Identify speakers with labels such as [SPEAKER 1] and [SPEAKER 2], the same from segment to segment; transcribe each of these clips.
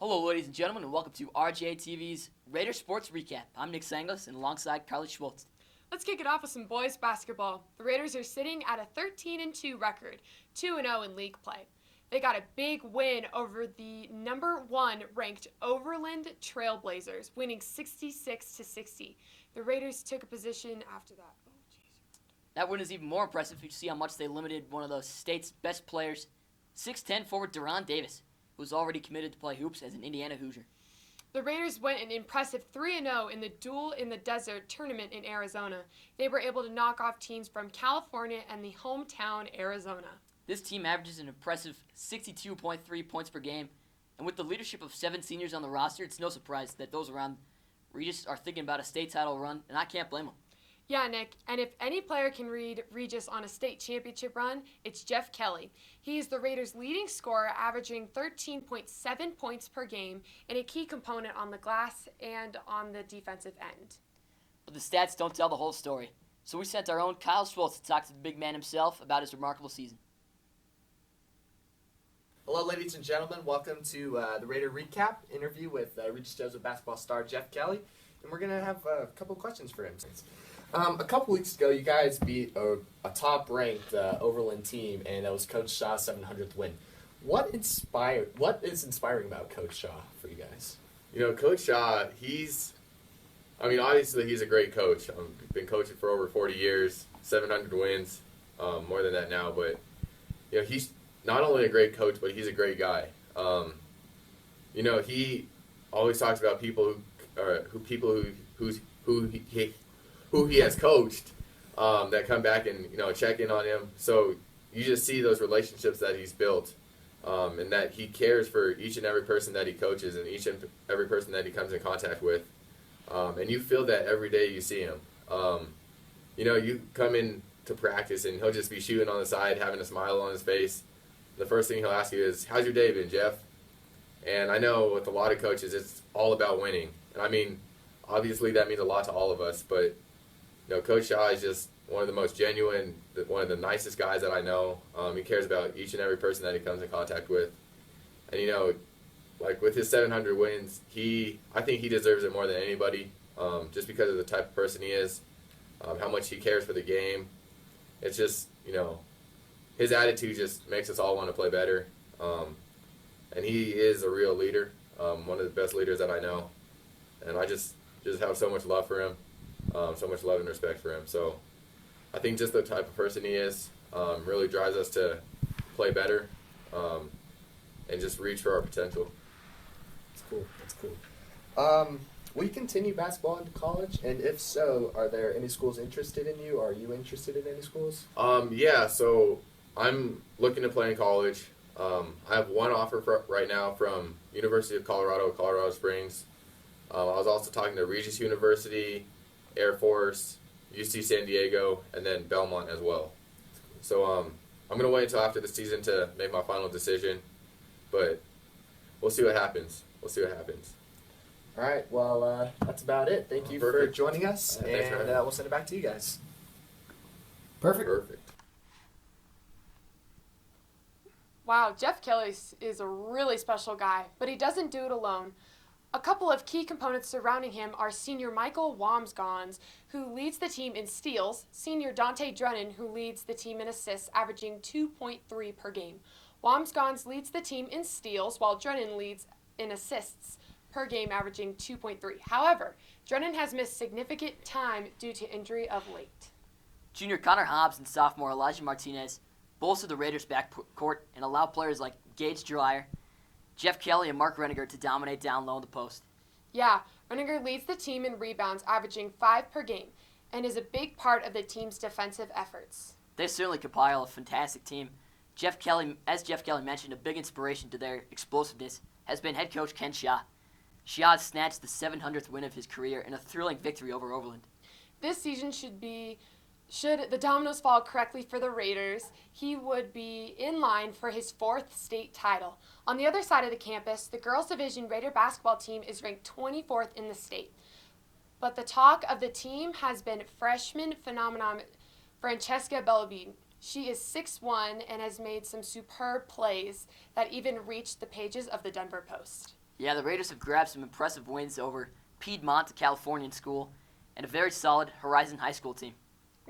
[SPEAKER 1] Hello, ladies and gentlemen, and welcome to RJ TV's Raider Sports Recap. I'm Nick Sangalis, and alongside Carly Schwulst.
[SPEAKER 2] Let's kick it off with some boys basketball. The Raiders are sitting at a 13-2 record, 2-0 in league play. They got a big win over the number 1 ranked Overland Trailblazers, winning 66-60. The Raiders took a position after that.
[SPEAKER 1] That win is even more impressive if you see how much they limited one of the state's best players, 6'10 forward Deron Davis, who's already committed to play hoops as an Indiana Hoosier.
[SPEAKER 2] The Raiders went an impressive 3-0 in the Duel in the Desert tournament in Arizona. They were able to knock off teams from California and the hometown Arizona.
[SPEAKER 1] This team averages an impressive 62.3 points per game, and with the leadership of 7 seniors on the roster, it's no surprise that those around Regis are thinking about a state title run, and I can't blame them.
[SPEAKER 2] Yeah, Nick, and if any player can lead Regis on a state championship run, it's Jeff Kelly. He is the Raiders' leading scorer, averaging 13.7 points per game, and a key component on the glass and on the defensive end.
[SPEAKER 1] But the stats don't tell the whole story, so we sent our own Kyle Schwulst to talk to the big man himself about his remarkable season.
[SPEAKER 3] Hello, ladies and gentlemen. Welcome to the Raider Recap interview with Regis Joseph basketball star Jeff Kelly, and we're going to have a couple questions for him. A couple weeks ago, you guys beat a top-ranked Overland team, and that was Coach Shaw's 700th win. What is inspiring about Coach Shaw for you guys?
[SPEAKER 4] You know, Coach Shaw, obviously he's a great coach. Been coaching for over 40 years, 700 wins, more than that now. But, you know, he's not only a great coach, but he's a great guy. He always talks about who he has coached that come back and, check in on him. So you just see those relationships that he's built and that he cares for each and every person that he coaches and each and every person that he comes in contact with. And you feel that every day you see him. You come in to practice and he'll just be shooting on the side, having a smile on his face. The first thing he'll ask you is, "How's your day been, Jeff?" And I know with a lot of coaches, it's all about winning. And obviously that means a lot to all of us, but Coach Shaw is just one of the most genuine, one of the nicest guys that I know. He cares about each and every person that he comes in contact with. And, with his 700 wins, I think he deserves it more than anybody, just because of the type of person he is, how much he cares for the game. It's just, his attitude just makes us all want to play better. And he is a real leader, one of the best leaders that I know. And I just have so much love for him. So much love and respect for him. So I think just the type of person he is really drives us to play better and just reach for our potential.
[SPEAKER 3] That's cool. Will you continue basketball into college? And if so, are there any schools interested in you? Are you interested in any schools?
[SPEAKER 4] Yeah, so I'm looking to play in college. I have one offer right now from University of Colorado Springs. I was also talking to Regis University, Air Force, UC San Diego, and then Belmont as well. So I'm going to wait until after the season to make my final decision, but we'll see what happens.
[SPEAKER 3] All right, well, that's about it. Thank you for joining us, and we'll send it back to you guys.
[SPEAKER 5] Perfect.
[SPEAKER 2] Wow, Jeff Kelly is a really special guy, but he doesn't do it alone. A couple of key components surrounding him are senior Michael Wamsgons, who leads the team in steals, senior Dante Drennan, who leads the team in assists, averaging 2.3 per game. Wamsgons leads the team in steals, while Drennan leads in assists per game, averaging 2.3. However, Drennan has missed significant time due to injury of late.
[SPEAKER 1] Junior Connor Hobbs and sophomore Elijah Martinez bolster the Raiders' backcourt and allow players like Gage Dreyer, Jeff Kelly, and Mark Reniger to dominate down low in the post.
[SPEAKER 2] Yeah, Reniger leads the team in rebounds, averaging 5 per game, and is a big part of the team's defensive efforts.
[SPEAKER 1] They certainly compile a fantastic team. As Jeff Kelly mentioned, a big inspiration to their explosiveness has been head coach Ken Shaw. Shaw snatched the 700th win of his career in a thrilling victory over Overland.
[SPEAKER 2] This season should the dominoes fall correctly for the Raiders, he would be in line for his 4th state title. On the other side of the campus, the girls' division Raider basketball team is ranked 24th in the state. But the talk of the team has been freshman phenomenon Francesca Bellavine. She is 6'1" and has made some superb plays that even reached the pages of the Denver Post.
[SPEAKER 1] Yeah, the Raiders have grabbed some impressive wins over Piedmont Californian School and a very solid Horizon High School team.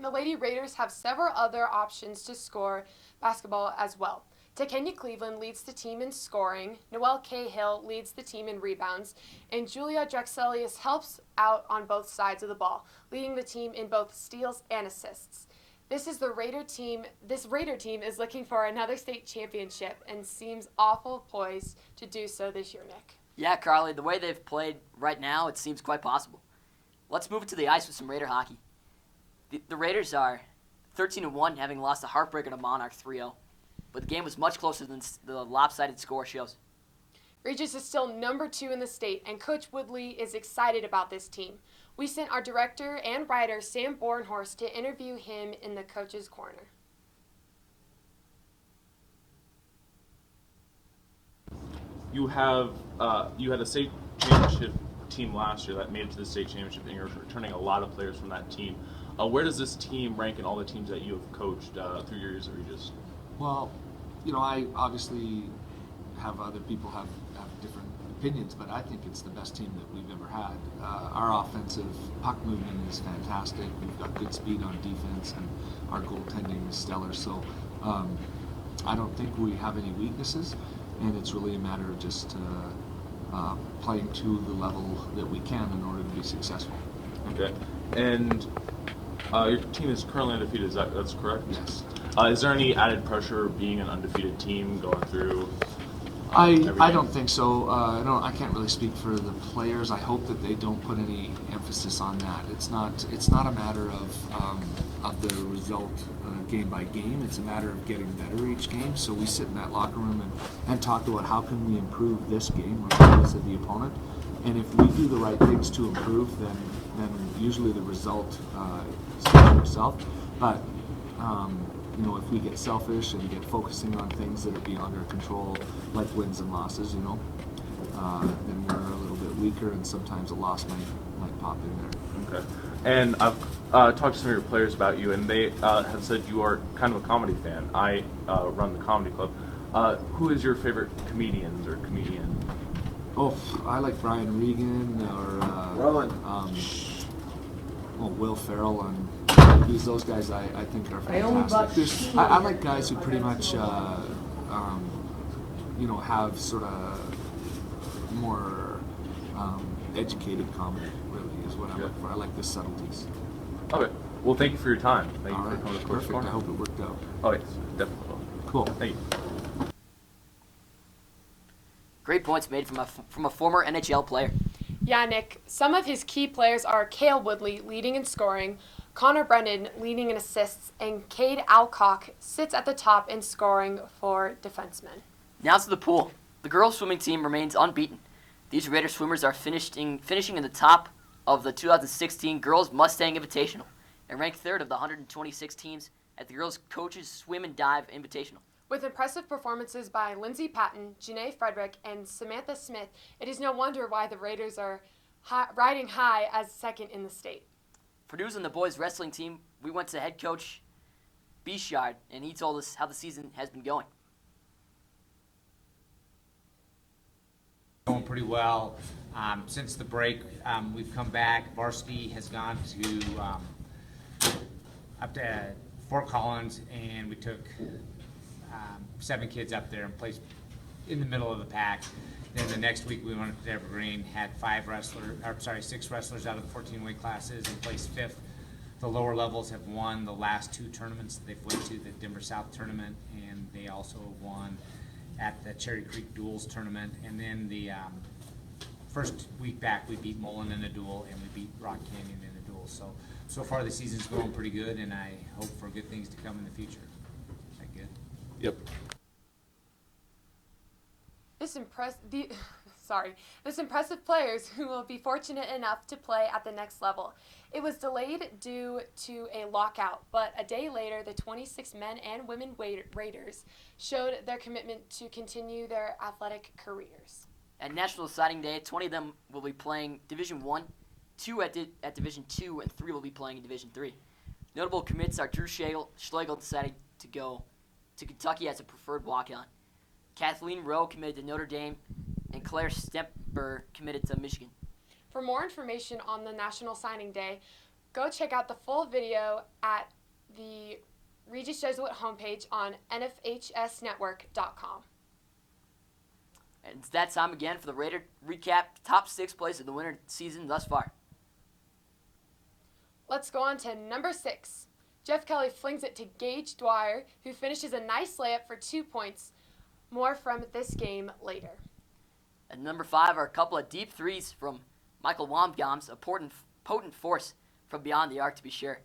[SPEAKER 2] The Lady Raiders have several other options to score basketball as well. Takenya Cleveland leads the team in scoring, Noelle Cahill leads the team in rebounds, and Julia Drexelius helps out on both sides of the ball, leading the team in both steals and assists. This Raider team is looking for another state championship and seems awful poised to do so this year, Nick.
[SPEAKER 1] Yeah, Carly, the way they've played right now, it seems quite possible. Let's move it to the ice with some Raider hockey. The Raiders are 13-1, having lost a heartbreaker to Monarch 3-0. But the game was much closer than the lopsided score shows.
[SPEAKER 2] Regis is still number 2 in the state, and Coach Woodley is excited about this team. We sent our director and writer, Sam Bornhorst, to interview him in the Coach's Corner.
[SPEAKER 6] You had a state championship team last year that made it to the state championship, and you're returning a lot of players from that team. Where does this team rank in all the teams that you have coached through your years at Regis?
[SPEAKER 5] Well, I obviously have other people have different opinions, but I think it's the best team that we've ever had. Our offensive puck movement is fantastic. We've got good speed on defense, and our goaltending is stellar. So I don't think we have any weaknesses, and it's really a matter of just playing to the level that we can in order to be successful.
[SPEAKER 6] Okay, and your team is currently undefeated. That's correct?
[SPEAKER 5] Yes.
[SPEAKER 6] Is there any added pressure being an undefeated team going through?
[SPEAKER 5] I don't think so. I can't really speak for the players. I hope that they don't put any emphasis on that. It's not a matter of the result game by game. It's a matter of getting better each game. So we sit in that locker room and talk about how can we improve this game regardless of the opponent. And if we do the right things to improve, then usually the result speaks for itself. But if we get selfish and get focusing on things that are beyond our control, like wins and losses, then we're a little bit weaker, and sometimes a loss might pop in there.
[SPEAKER 6] Okay. And I've talked to some of your players about you, and they have said you are kind of a comedy fan. I run the comedy club. Who is your favorite comedians or comedian?
[SPEAKER 5] Oh, I like Brian Regan or Will Ferrell and those guys I think are fantastic. I like guys who pretty much have sort of more educated comedy, really, is what I look for. I like the subtleties.
[SPEAKER 6] Okay. Well, thank you for your time. Thank you
[SPEAKER 5] All
[SPEAKER 6] for
[SPEAKER 5] right.
[SPEAKER 6] coming to
[SPEAKER 5] Perfect.
[SPEAKER 6] Corner.
[SPEAKER 5] I hope it worked out.
[SPEAKER 6] Oh, yes, definitely.
[SPEAKER 5] Cool.
[SPEAKER 6] Thank you.
[SPEAKER 1] Great points made from a former NHL player.
[SPEAKER 2] Yeah, Nick. Some of his key players are Cale Woodley, leading in scoring, Connor Brennan, leading in assists, and Cade Alcock sits at the top in scoring for defensemen.
[SPEAKER 1] Now to the pool. The girls' swimming team remains unbeaten. These Raider swimmers are finishing in the top of the 2016 Girls Mustang Invitational and ranked third of the 126 teams at the Girls Coaches Swim and Dive Invitational.
[SPEAKER 2] With impressive performances by Lindsay Patton, Janae Frederick, and Samantha Smith, it is no wonder why the Raiders are riding high as second in the state.
[SPEAKER 1] For news on the boys' wrestling team, we went to head coach Bichard, and he told us how the season has been going.
[SPEAKER 7] Going pretty well. Since the break, we've come back. Varsity has gone to up to Fort Collins, and we took 7 kids up there and placed in the middle of the pack. Then the next week we went to Evergreen, had 6 wrestlers out of the 14 weight classes and placed 5th. The lower levels have won the last 2 tournaments that they've went to, the Denver South tournament, and they also won at the Cherry Creek Duels tournament. And then the first week back we beat Mullen in a duel and we beat Rock Canyon in a duel. So far the season's going pretty good, and I hope for good things to come in the future. Is that good?
[SPEAKER 6] Yep.
[SPEAKER 2] This impressive players who will be fortunate enough to play at the next level. It was delayed due to a lockout, but a day later, the 26 men and women Raiders showed their commitment to continue their athletic careers.
[SPEAKER 1] At National Signing Day, 20 of them will be playing Division 1, 2 at Division 2, and 3 will be playing in Division 3. Notable commits are Drew Schlegel deciding to go to Kentucky as a preferred walk-on. Kathleen Rowe committed to Notre Dame. and Claire Stemper committed to Michigan.
[SPEAKER 2] For more information on the National Signing Day, go check out the full video at the Regis Jesuit homepage on nfhsnetwork.com.
[SPEAKER 1] And it's that time again for the Raider recap, top 6 plays of the winter season thus far.
[SPEAKER 2] Let's go on to number 6. Jeff Kelly flings it to Gage Dwyer, who finishes a nice layup for 2 points. More from this game later.
[SPEAKER 1] At number 5 are a couple of deep threes from Michael Wamsgans, a potent force from beyond the arc to be sure.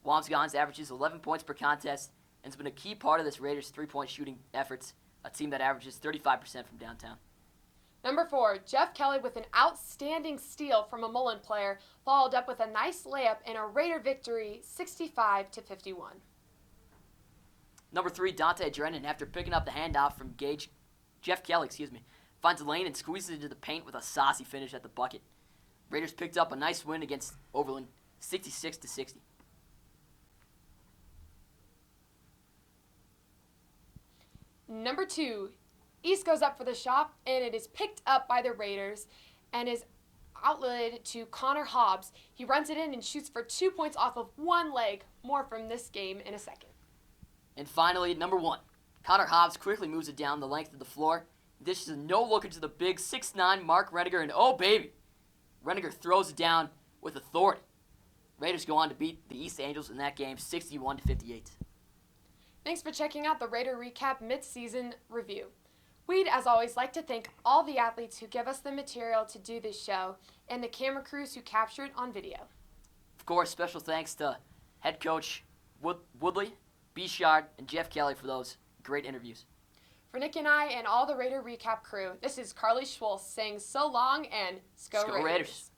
[SPEAKER 1] Wamsgans averages 11 points per contest and has been a key part of this Raiders' three-point shooting efforts, a team that averages 35% from downtown.
[SPEAKER 2] Number 4, Jeff Kelly with an outstanding steal from a Mullen player, followed up with a nice layup in a Raider victory, 65-51.
[SPEAKER 1] Number 3, Dante Drennan, after picking up the handoff from Jeff Kelly, finds a lane and squeezes into the paint with a saucy finish at the bucket. Raiders picked up a nice win against Overland, 66-60.
[SPEAKER 2] Number 2, East goes up for the shot, and it is picked up by the Raiders and is outletted to Connor Hobbs. He runs it in and shoots for 2 points off of one leg. More from this game in a second.
[SPEAKER 1] And finally, number 1, Connor Hobbs quickly moves it down the length of the floor. This is a no-look into the big 6'9" Mark Reniger, and oh baby, Reniger throws it down with authority. Raiders go on to beat the East Angels in that game 61-58.
[SPEAKER 2] Thanks for checking out the Raider Recap Mid-Season Review. We'd, as always, like to thank all the athletes who give us the material to do this show and the camera crews who capture it on video.
[SPEAKER 1] Of course, special thanks to head coach Woodley, Bichard, and Jeff Kelly for those great interviews.
[SPEAKER 2] For Nick and I and all the Raider Recap crew, this is Carly Schwulst saying so long and Go Raiders.